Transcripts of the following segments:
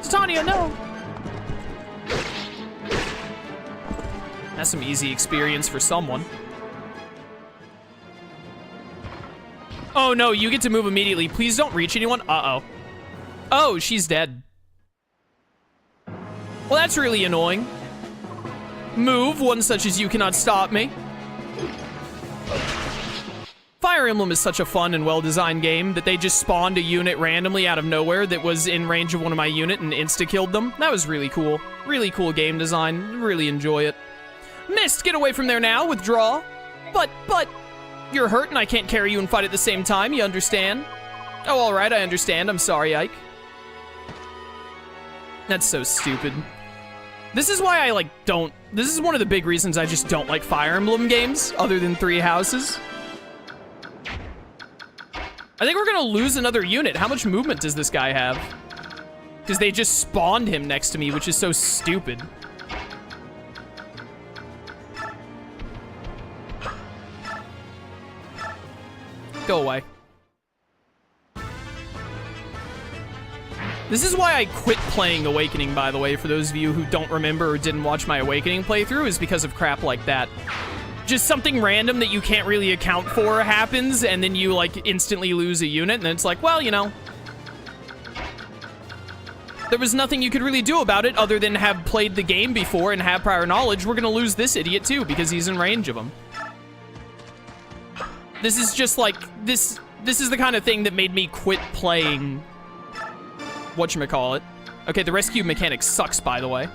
Titania, no! That's some easy experience for someone. Oh no, you get to move immediately. Please don't reach anyone. Uh-oh. Oh, she's dead. Well, that's really annoying. Move, one such as you cannot stop me. Fire Emblem is such a fun and well-designed game that they just spawned a unit randomly out of nowhere that was in range of one of my unit and insta-killed them. That was really cool. Really cool game design. Really enjoy it. Mist, get away from there now. Withdraw. But, you're hurt and I can't carry you and fight at the same time. You understand? Oh, alright, I understand. I'm sorry, Ike. That's so stupid. This is why I, don't... This is one of the big reasons I just don't like Fire Emblem games, other than Three Houses. I think we're gonna lose another unit. How much movement does this guy have? Because they just spawned him next to me, which is so stupid. Go away. This is why I quit playing Awakening, by the way, for those of you who don't remember or didn't watch my Awakening playthrough, is because of crap like that. Just something random that you can't really account for happens, and then you, instantly lose a unit, and then it's like, well, you know. There was nothing you could really do about it other than have played the game before and have prior knowledge. We're gonna lose this idiot, too, because he's in range of him. This is just, this is the kind of thing that made me quit playing... whatchamacallit. Okay, the rescue mechanic sucks, by the way.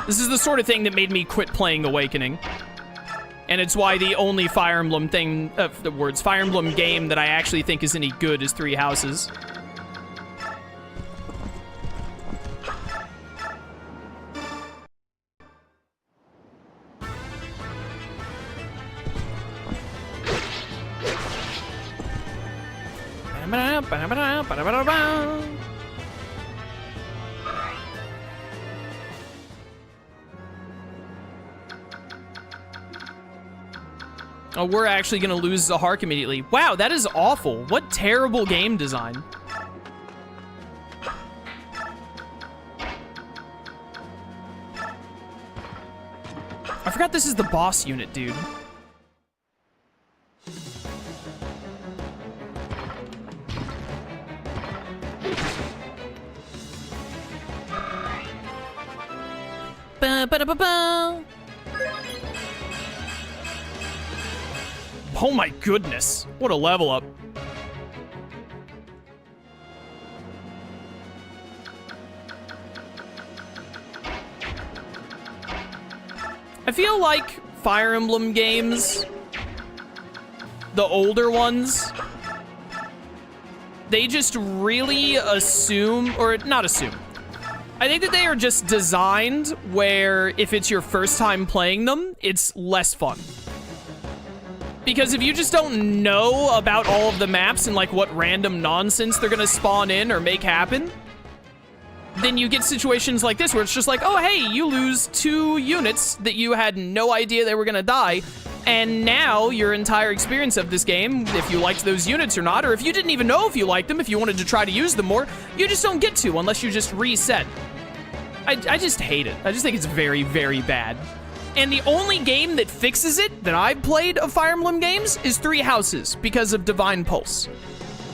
This is the sort of thing that made me quit playing Awakening. And it's why the only Fire Emblem thing, Fire Emblem game that I actually think is any good is Three Houses. Oh, we're actually gonna lose Zahark immediately. Wow, that is awful. What terrible game design. I forgot this is the boss unit, dude. Ba-ba-da-ba-ba. Oh my goodness, what a level up. I feel like Fire Emblem games, the older ones, they just really assume, or not assume. I think that they are just designed where if it's your first time playing them, it's less fun. Because if you just don't know about all of the maps and what random nonsense they're gonna spawn in or make happen, then you get situations like this where it's just like, oh hey, you lose 2 units that you had no idea they were gonna die, and now your entire experience of this game, if you liked those units or not, or if you didn't even know if you liked them, if you wanted to try to use them more, you just don't get to unless you just reset. I just hate it. I just think it's very, very bad. And the only game that fixes it that I've played of Fire Emblem games is Three Houses because of Divine Pulse.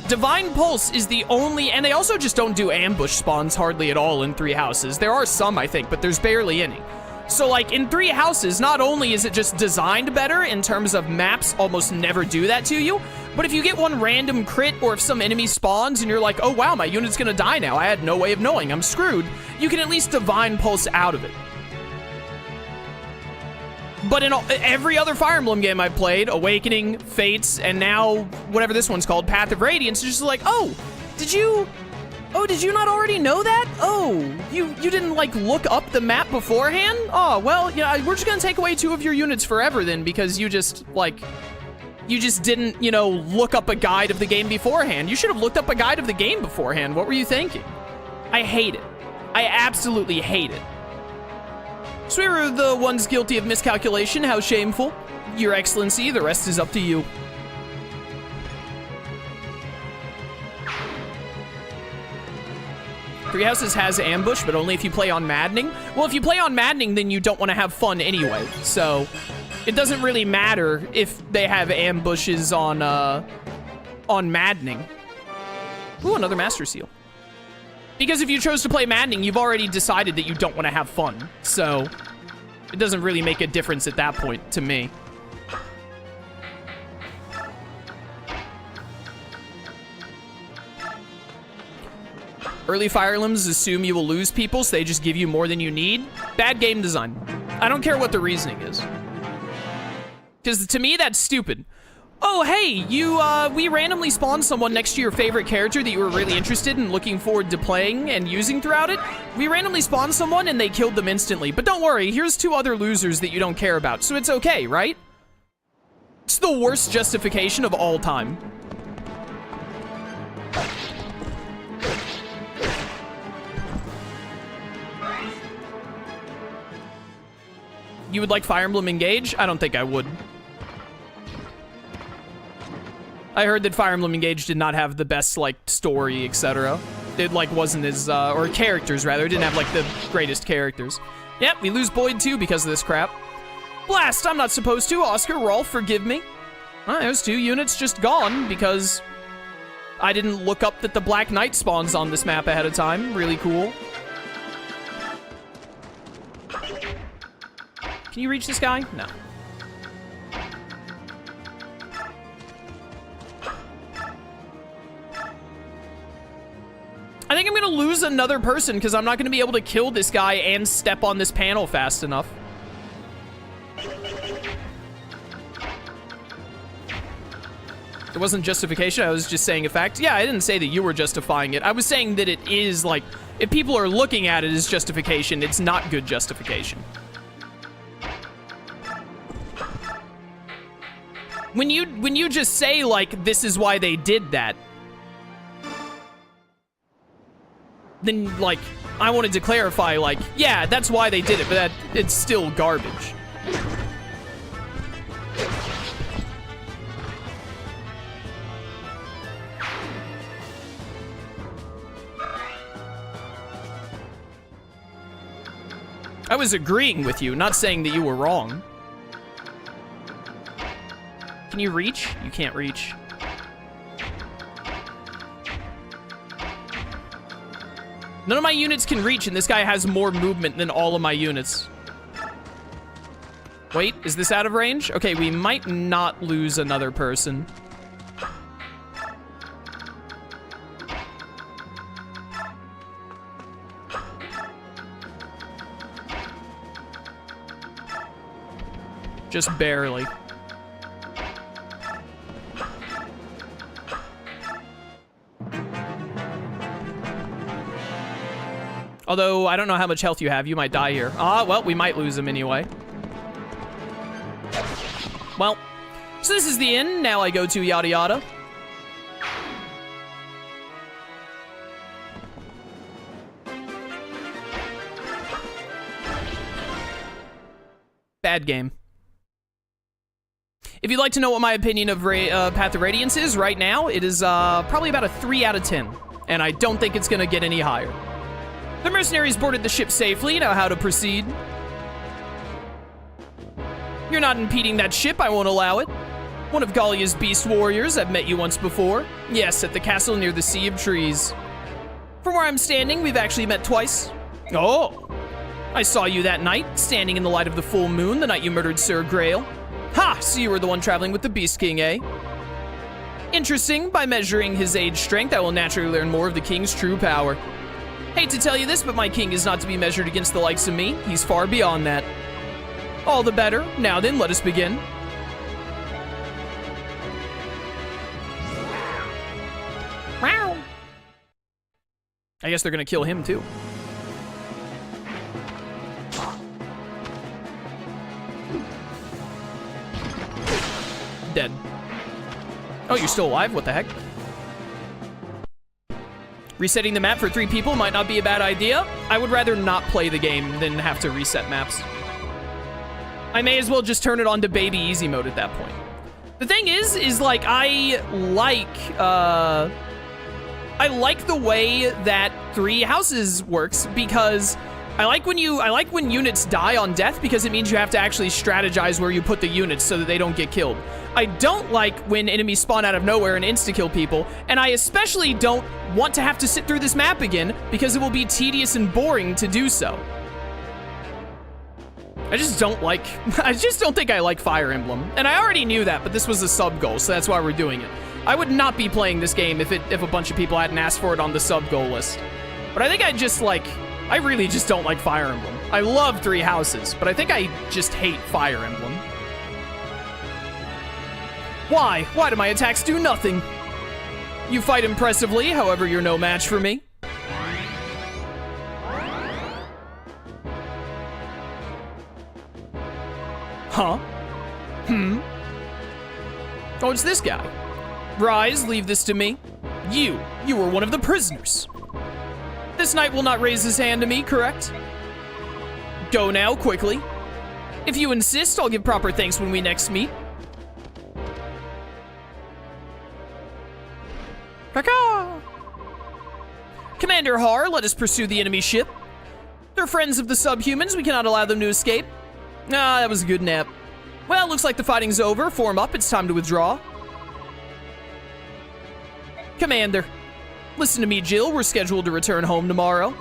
Divine Pulse is the only, and they also just don't do ambush spawns hardly at all in Three Houses. There are some, I think, but there's barely any. So in Three Houses, not only is it just designed better in terms of maps almost never do that to you, but if you get one random crit or if some enemy spawns and you're like, oh wow, my unit's gonna die now, I had no way of knowing, I'm screwed, you can at least Divine Pulse out of it. But in every other Fire Emblem game I've played, Awakening, Fates, and now whatever this one's called, Path of Radiance, it's just like, oh, did you not already know that? Oh, you didn't look up the map beforehand? Oh, well, yeah, we're just gonna take away 2 of your units forever then because you just didn't, look up a guide of the game beforehand. You should have looked up a guide of the game beforehand. What were you thinking? I hate it. I absolutely hate it. So we were the ones guilty of miscalculation. How shameful. Your Excellency, the rest is up to you. Three Houses has ambush, but only if you play on maddening. Well, if you play on maddening, then you don't want to have fun anyway. So it doesn't really matter if they have ambushes on maddening. Ooh, another Master Seal. Because if you chose to play maddening, you've already decided that you don't want to have fun. So it doesn't really make a difference at that point to me. Early Fire Emblems assume you will lose people, so they just give you more than you need. Bad game design. I don't care what the reasoning is. Because to me, that's stupid. Oh, hey, we randomly spawned someone next to your favorite character that you were really interested in looking forward to playing and using throughout it. We randomly spawned someone and they killed them instantly. But don't worry, here's 2 other losers that you don't care about, so it's okay, right? It's the worst justification of all time. You would like Fire Emblem Engage? I don't think I would. I heard that Fire Emblem Engage did not have the best, like, story, etc. It, like, wasn't as, or characters, rather. It didn't have, like, the greatest characters. Yep, we lose Boyd, too, because of this crap. Blast, I'm not supposed to. Oscar, Rolf, forgive me. Well, there's 2 units just gone, because I didn't look up that the Black Knight spawns on this map ahead of time. Really cool. Can you reach this guy? No. I think I'm gonna lose another person because I'm not gonna be able to kill this guy and step on this panel fast enough. It wasn't justification, I was just saying a fact. Yeah, I didn't say that you were justifying it. I was saying that it is, like, if people are looking at it as justification, it's not good justification. When you just say, like, this is why they did that, then, like, I wanted to clarify, like, yeah, that's why they did it, but it's still garbage. I was agreeing with you, not saying that you were wrong. Can you reach? You can't reach. None of my units can reach, and this guy has more movement than all of my units. Wait, is this out of range? Okay, we might not lose another person. Just barely. Although, I don't know how much health you have. You might die here. Ah, well, we might lose him anyway. Well, so this is the inn. Now I go to yada yada. Bad game. If you'd like to know what my opinion of Path of Radiance is right now, it is probably about a 3 out of 10. And I don't think it's going to get any higher. The mercenaries boarded the ship safely. Now how to proceed? You're not impeding that ship. I won't allow it. One of Gallia's beast warriors. I've met you once before. Yes, at the castle near the Sea of Trees. From where I'm standing, we've actually met twice. Oh! I saw you that night, standing in the light of the full moon, the night you murdered Sir Grail. Ha! So you were the one traveling with the Beast King, eh? Interesting. By measuring his age strength, I will naturally learn more of the king's true power. Hate to tell you this, but my king is not to be measured against the likes of me. He's far beyond that. All the better. Now then, let us begin. Wow. I guess they're gonna kill him too. Dead. Oh, you're still alive? What the heck? Resetting the map for 3 people might not be a bad idea. I would rather not play the game than have to reset maps. I may as well just turn it on to baby easy mode at that point. The thing is like, I like, I like the way that 3 houses works because I like when units die on death because it means you have to actually strategize where you put the units so that they don't get killed. I don't like when enemies spawn out of nowhere and insta-kill people, and I especially don't want to have to sit through this map again because it will be tedious and boring to do so. I just don't think I like Fire Emblem. And I already knew that, but this was a sub-goal, so that's why we're doing it. I would not be playing this game if a bunch of people hadn't asked for it on the sub-goal list. But I think I really just don't like Fire Emblem. I love 3 houses, but I think I just hate Fire Emblem. Why? Why do my attacks do nothing? You fight impressively, however you're no match for me. Huh? Oh, it's this guy. Rise, leave this to me. You were one of the prisoners. This knight will not raise his hand to me, correct? Go now, quickly. If you insist, I'll give proper thanks when we next meet. Caca! Commander Har, let us pursue the enemy ship. They're friends of the subhumans, we cannot allow them to escape. Ah, that was a good nap. Well, looks like the fighting's over. Form up, it's time to withdraw. Commander, listen to me, Jill. We're scheduled to return home tomorrow.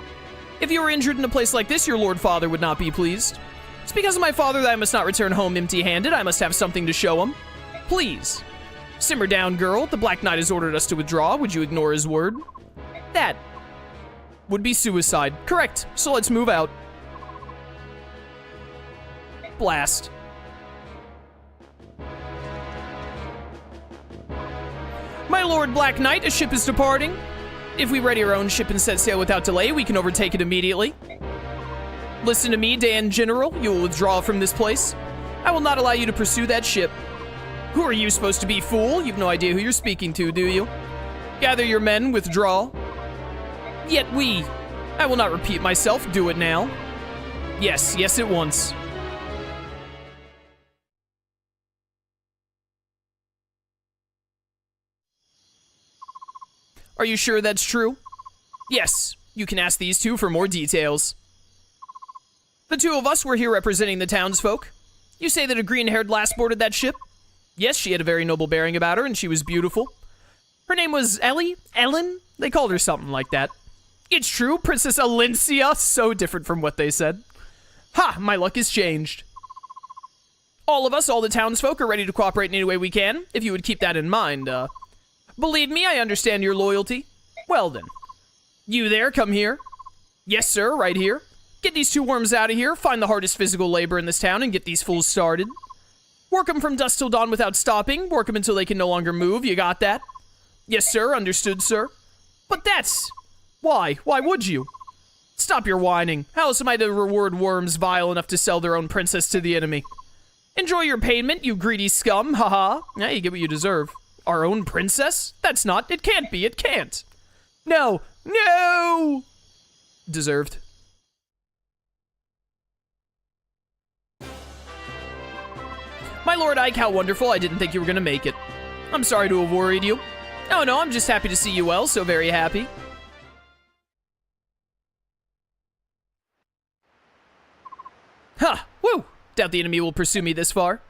If you were injured in a place like this, your Lord Father would not be pleased. It's because of my father that I must not return home empty-handed. I must have something to show him. Please. Simmer down, girl. The Black Knight has ordered us to withdraw. Would you ignore his word? That would be suicide. Correct. So let's move out. Blast. My Lord Black Knight, a ship is departing. If we ready our own ship and set sail without delay, we can overtake it immediately. Listen to me, Daein General. You will withdraw from this place. I will not allow you to pursue that ship. Who are you supposed to be, fool? You've no idea who you're speaking to, do you? Gather your men, withdraw. Yet we. I will not repeat myself. Do it now. Yes, at once. Are you sure that's true? Yes. You can ask these 2 for more details. The 2 of us were here representing the townsfolk. You say that a green-haired lass boarded that ship? Yes, she had a very noble bearing about her, and she was beautiful. Her name was Ellen? They called her something like that. It's true, Princess Elincia. So different from what they said. Ha! My luck has changed. All of us, all the townsfolk, are ready to cooperate in any way we can, if you would keep that in mind, Believe me, I understand your loyalty. Well then. You there, come here. Yes, sir, right here. Get these 2 worms out of here, find the hardest physical labor in this town, and get these fools started. Work them from dusk till dawn without stopping. Work them until they can no longer move. You got that? Yes, sir, understood, sir. But that's... Why? Why would you? Stop your whining. How else am I to reward worms vile enough to sell their own princess to the enemy? Enjoy your payment, you greedy scum, haha. Yeah, you get what you deserve. Our own princess? That's not. It can't be. It can't. No. No! Deserved. My Lord Ike, how wonderful. I didn't think you were gonna make it. I'm sorry to have worried you. Oh no, I'm just happy to see you well, so very happy. Huh. Woo! Doubt the enemy will pursue me this far.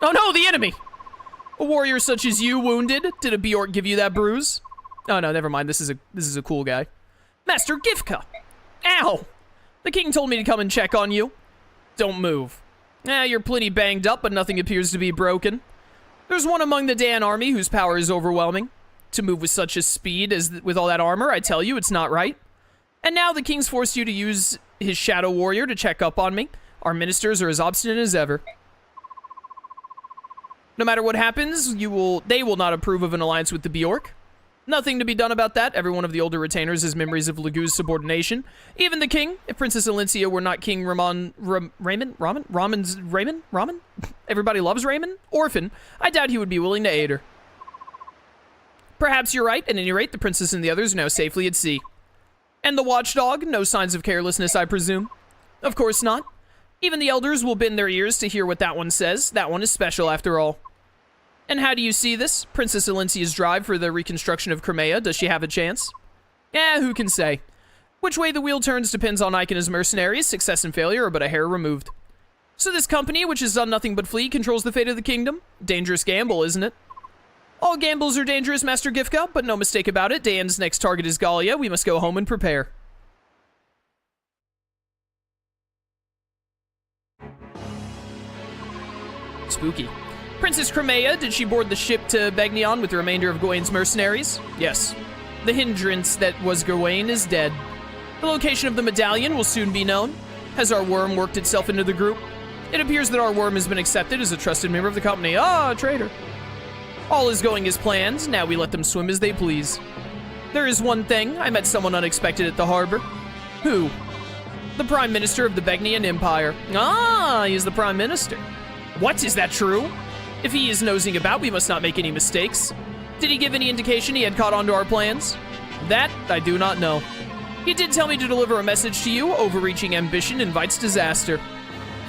Oh no, the enemy! A warrior such as you wounded? Did a Beorc give you that bruise? Oh no, never mind. This is a cool guy. Master Gifka! Ow! The king told me to come and check on you. Don't move. You're plenty banged up, but nothing appears to be broken. There's one among the Daein army whose power is overwhelming. To move with such a speed as with all that armor, I tell you, it's not right. And now the king's forced you to use his shadow warrior to check up on me. Our ministers are as obstinate as ever. No matter what happens, they will not approve of an alliance with the Beorc. Nothing to be done about that. Every one of the older retainers has memories of Laguz's subordination. Even the king. If Princess Elincia were not King Ramon's Raymond? Everybody loves Raymond? Orphan. I doubt he would be willing to aid her. Perhaps you're right. At any rate, the princess and the others are now safely at sea. And the watchdog? No signs of carelessness, I presume? Of course not. Even the elders will bend their ears to hear what that one says. That one is special, after all. And how do you see this? Princess Elincia's drive for the reconstruction of Crimea, does she have a chance? Who can say? Which way the wheel turns depends on Ike and his mercenaries. Success and failure are but a hair removed. So this company, which has done nothing but flee, controls the fate of the kingdom. Dangerous gamble, isn't it? All gambles are dangerous, Master Gifka, but no mistake about it. Daein's next target is Gallia. We must go home and prepare. Spooky. Princess Crimea, did she board the ship to Begnion with the remainder of Gawain's mercenaries? Yes. The hindrance that was Gawain is dead. The location of the medallion will soon be known. Has our worm worked itself into the group? It appears that our worm has been accepted as a trusted member of the company. Ah, traitor. All is going as planned. Now we let them swim as they please. There is one thing. I met someone unexpected at the harbor. Who? The Prime Minister of the Begnian Empire. Ah, he is the Prime Minister. What? Is that true? If he is nosing about, we must not make any mistakes. Did he give any indication he had caught on to our plans? That I do not know. He did tell me to deliver a message to you. Overreaching ambition invites disaster.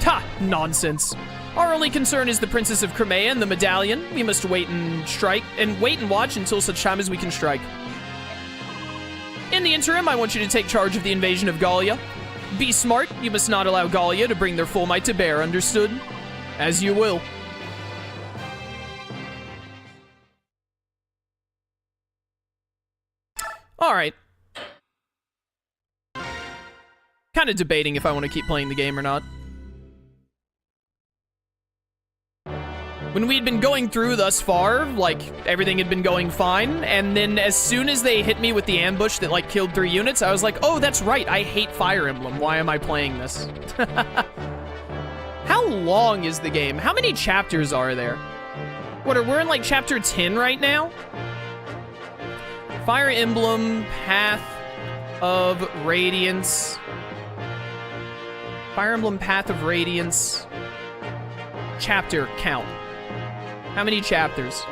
Ha! Nonsense. Our only concern is the Princess of Crimea and the medallion. We must wait and watch until such time as we can strike. In the interim, I want you to take charge of the invasion of Gallia. Be smart. You must not allow Gallia to bring their full might to bear, understood? As you will. Alright. Kind of debating if I want to keep playing the game or not. When we'd been going through thus far, like, everything had been going fine, and then as soon as they hit me with the ambush that, like, killed 3 units, I was like, oh, that's right, I hate Fire Emblem. Why am I playing this? How long is the game? How many chapters are there? We're in, like, chapter 10 right now? Fire Emblem, Path of Radiance. Fire Emblem, Path of Radiance. Chapter count. How many chapters?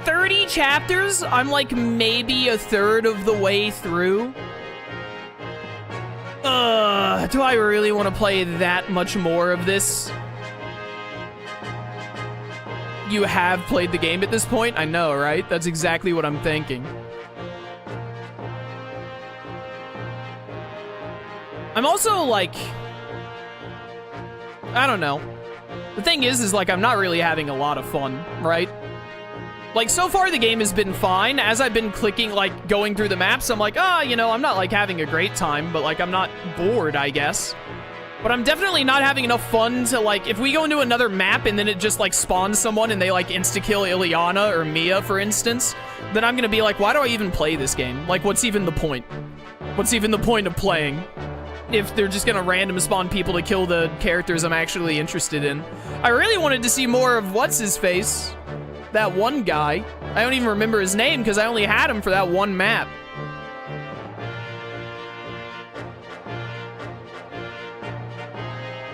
30 chapters? I'm like maybe a third of the way through. Do I really want to play that much more of this? You have played the game at this point? I know, right? That's exactly what I'm thinking. I'm also like... I don't know. The thing is like, I'm not really having a lot of fun, right? Like, so far the game has been fine. As I've been clicking, like, going through the maps, I'm like, you know, I'm not, like, having a great time, but, like, I'm not bored, I guess. But I'm definitely not having enough fun to, like, if we go into another map and then it just, like, spawns someone and they, like, insta-kill Ileana or Mia, for instance, then I'm gonna be like, why do I even play this game? Like, what's even the point? What's even the point of playing? If they're just gonna random spawn people to kill the characters I'm actually interested in. I really wanted to see more of what's-his-face. That one guy. I don't even remember his name because I only had him for that one map.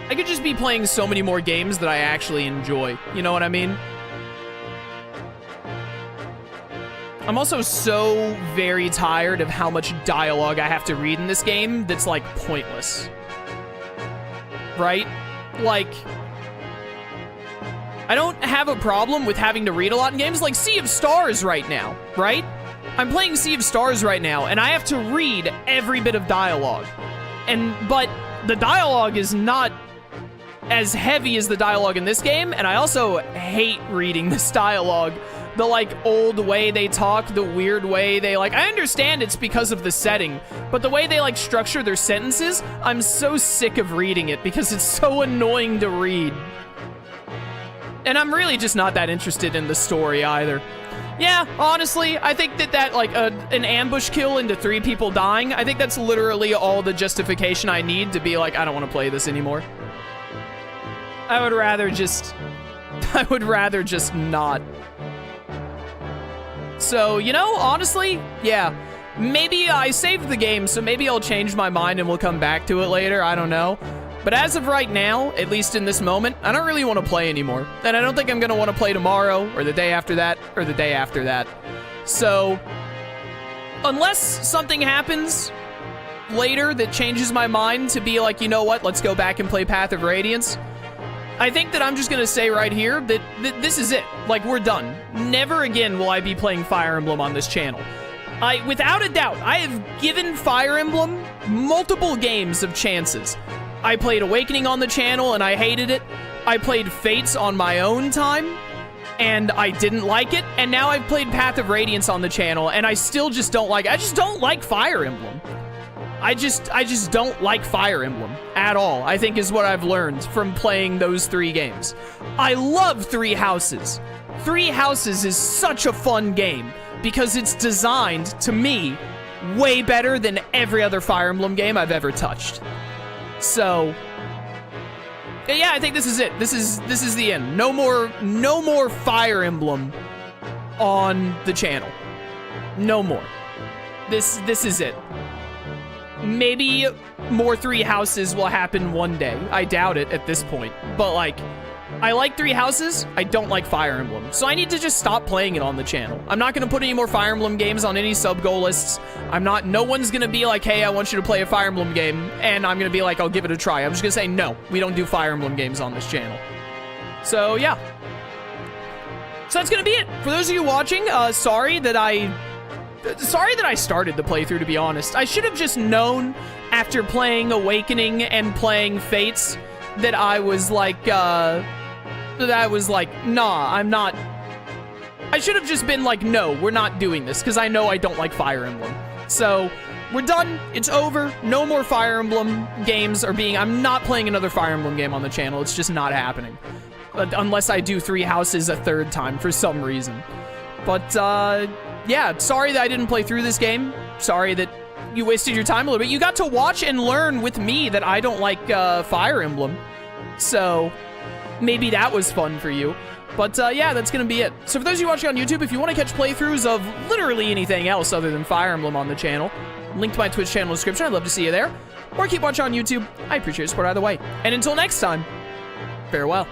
I could just be playing so many more games that I actually enjoy. You know what I mean? I'm also so very tired of how much dialogue I have to read in this game that's, like, pointless. Right? Like, I don't have a problem with having to read a lot in games like Sea of Stars right now, right? I'm playing Sea of Stars right now, and I have to read every bit of dialogue. But the dialogue is not as heavy as the dialogue in this game, and I also hate reading this dialogue. The, like, old way they talk, the weird way they, like... I understand it's because of the setting, but the way they, like, structure their sentences, I'm so sick of reading it because it's so annoying to read. And I'm really just not that interested in the story either. Yeah, honestly, I think that like, an ambush kill into 3 people dying, I think that's literally all the justification I need to be like, I don't want to play this anymore. I would rather just not. So, you know, honestly, yeah. Maybe I saved the game, so maybe I'll change my mind and we'll come back to it later. I don't know. But as of right now, at least in this moment, I don't really want to play anymore. And I don't think I'm going to want to play tomorrow, or the day after that, or the day after that. So, unless something happens later that changes my mind to be like, you know what, let's go back and play Path of Radiance, I think that I'm just gonna say right here that this is it. Like, we're done. Never again will I be playing Fire Emblem on this channel. Without a doubt, I have given Fire Emblem multiple games of chances. I played Awakening on the channel and I hated it. I played Fates on my own time and I didn't like it. And now I've played Path of Radiance on the channel and I still just don't like it. I just don't like Fire Emblem. I just don't like Fire Emblem at all, I think is what I've learned from playing those 3 games. I love Three Houses. Three Houses is such a fun game because it's designed, to me, way better than every other Fire Emblem game I've ever touched. So, yeah, I think this is it. This is the end. No more Fire Emblem on the channel. No more. This is it. Maybe more Three Houses will happen one day. I doubt it at this point. But, like, I like Three Houses. I don't like Fire Emblem. So I need to just stop playing it on the channel. I'm not going to put any more Fire Emblem games on any sub-goal lists. No one's going to be like, hey, I want you to play a Fire Emblem game. And I'm going to be like, I'll give it a try. I'm just going to say, no, we don't do Fire Emblem games on this channel. So, yeah. So that's going to be it. For those of you watching, sorry that I started the playthrough, to be honest. I should have just known after playing Awakening and playing Fates that I was like, nah, I'm not. I should have just been like, no, we're not doing this, because I know I don't like Fire Emblem. So, we're done. It's over. No more Fire Emblem games are being... I'm not playing another Fire Emblem game on the channel. It's just not happening. Unless I do Three Houses a 3rd time for some reason. But, yeah, sorry that I didn't play through this game. Sorry that you wasted your time a little bit. You got to watch and learn with me that I don't like Fire Emblem. So, maybe that was fun for you. But, yeah, that's going to be it. So for those of you watching on YouTube, if you want to catch playthroughs of literally anything else other than Fire Emblem on the channel, link to my Twitch channel in the description. I'd love to see you there. Or keep watching on YouTube. I appreciate your support either way. And until next time, farewell.